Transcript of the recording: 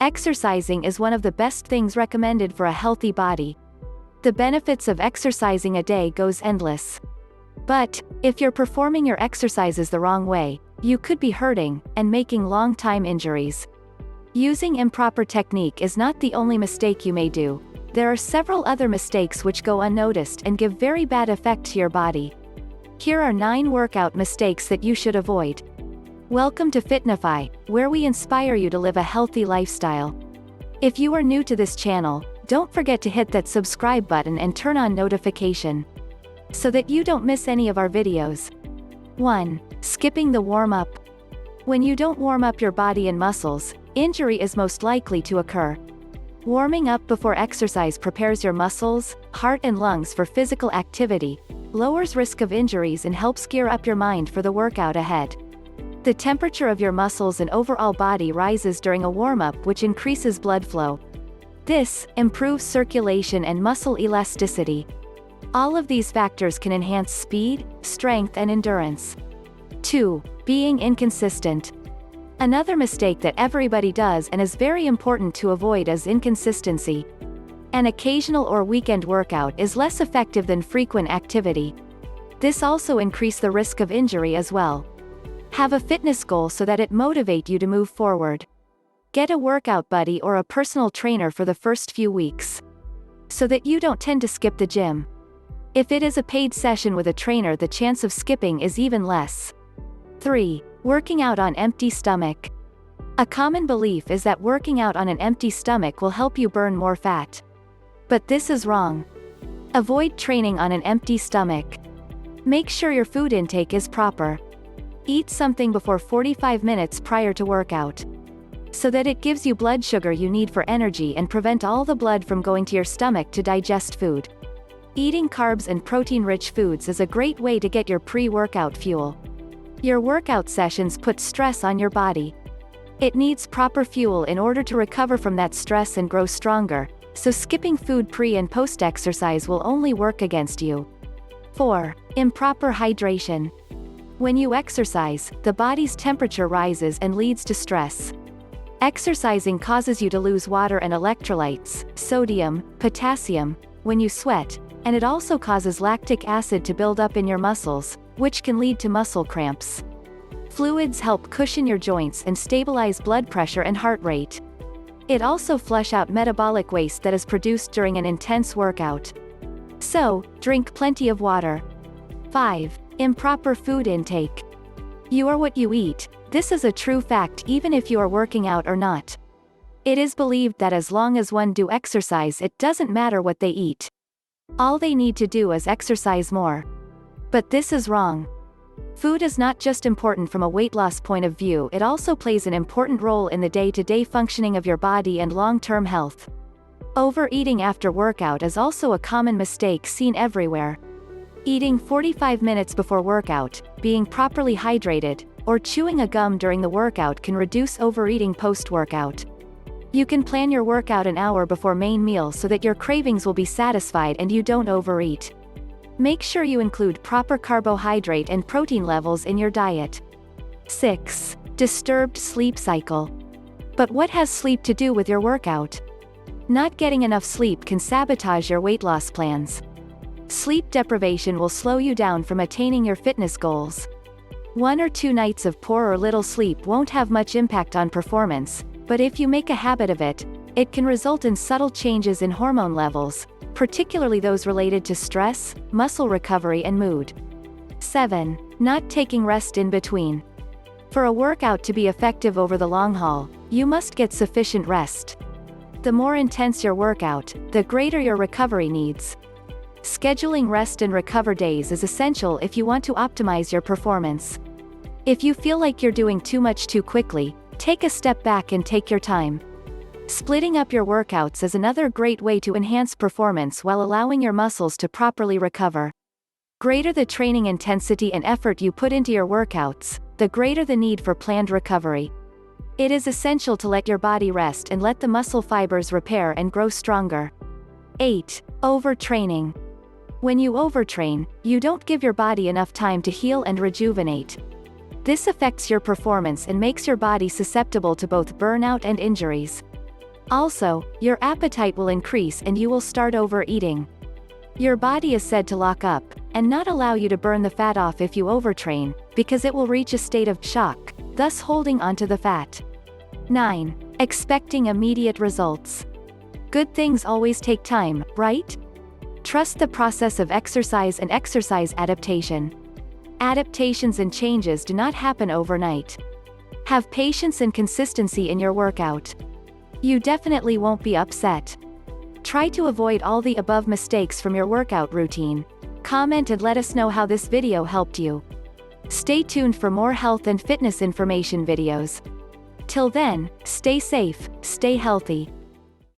Exercising is one of the best things recommended for a healthy body. The benefits of exercising a day goes endless. But, if you're performing your exercises the wrong way, you could be hurting, and making long-time injuries. Using improper technique is not the only mistake you may do. There are several other mistakes which go unnoticed and give very bad effect to your body. Here are 9 workout mistakes that you should avoid. Welcome to Fitnify, where we inspire you to live a healthy lifestyle. If you are new to this channel, don't forget to hit that subscribe button and turn on notification, so that you don't miss any of our videos. 1. Skipping the warm-up. When you don't warm up your body and muscles, injury is most likely to occur. Warming up before exercise prepares your muscles, heart and lungs for physical activity, lowers risk of injuries and helps gear up your mind for the workout ahead. The temperature of your muscles and overall body rises during a warm-up, which increases blood flow. This improves circulation and muscle elasticity. All of these factors can enhance speed, strength and endurance. 2. Being inconsistent. Another mistake that everybody does and is very important to avoid is inconsistency. An occasional or weekend workout is less effective than frequent activity. This also increases the risk of injury as well. Have a fitness goal so that it motivates you to move forward. Get a workout buddy or a personal trainer for the first few weeks, so that you don't tend to skip the gym. If it is a paid session with a trainer, the chance of skipping is even less. 3. Working out on empty stomach. A common belief is that working out on an empty stomach will help you burn more fat. But this is wrong. Avoid training on an empty stomach. Make sure your food intake is proper. Eat something before 45 minutes prior to workout, so that it gives you blood sugar you need for energy and prevent all the blood from going to your stomach to digest food. Eating carbs and protein-rich foods is a great way to get your pre-workout fuel. Your workout sessions put stress on your body. It needs proper fuel in order to recover from that stress and grow stronger, so skipping food pre- and post-exercise will only work against you. 4. Improper hydration. When you exercise, the body's temperature rises and leads to stress. Exercising causes you to lose water and electrolytes, sodium, potassium, when you sweat, and it also causes lactic acid to build up in your muscles, which can lead to muscle cramps. Fluids help cushion your joints and stabilize blood pressure and heart rate. It also flush out metabolic waste that is produced during an intense workout. So, drink plenty of water. 5. Improper food intake. You are what you eat. This is a true fact even if you are working out or not. It is believed that as long as one do exercise, it doesn't matter what they eat. All they need to do is exercise more. But this is wrong. Food is not just important from a weight loss point of view, it also plays an important role in the day-to-day functioning of your body and long-term health. Overeating after workout is also a common mistake seen everywhere. Eating 45 minutes before workout, being properly hydrated, or chewing a gum during the workout can reduce overeating post-workout. You can plan your workout an hour before main meal so that your cravings will be satisfied and you don't overeat. Make sure you include proper carbohydrate and protein levels in your diet. 6. Disturbed sleep cycle. But what has sleep to do with your workout? Not getting enough sleep can sabotage your weight loss plans. Sleep deprivation will slow you down from attaining your fitness goals. 1 or 2 nights of poor or little sleep won't have much impact on performance, but if you make a habit of it, it can result in subtle changes in hormone levels, particularly those related to stress, muscle recovery and mood. 7. Not taking rest in between. For a workout to be effective over the long haul, you must get sufficient rest. The more intense your workout, the greater your recovery needs. Scheduling rest and recover days is essential if you want to optimize your performance. If you feel like you're doing too much too quickly, take a step back and take your time. Splitting up your workouts is another great way to enhance performance while allowing your muscles to properly recover. Greater the training intensity and effort you put into your workouts, the greater the need for planned recovery. It is essential to let your body rest and let the muscle fibers repair and grow stronger. 8. Overtraining. When you overtrain, you don't give your body enough time to heal and rejuvenate. This affects your performance and makes your body susceptible to both burnout and injuries. Also, your appetite will increase and you will start overeating. Your body is said to lock up, and not allow you to burn the fat off if you overtrain, because it will reach a state of shock, thus holding onto the fat. 9. Expecting immediate results. Good things always take time, right? Trust the process of exercise and exercise adaptation. Adaptations and changes do not happen overnight. Have patience and consistency in your workout. You definitely won't be upset. Try to avoid all the above mistakes from your workout routine. Comment and let us know how this video helped you. Stay tuned for more health and fitness information videos. Till then, stay safe, stay healthy.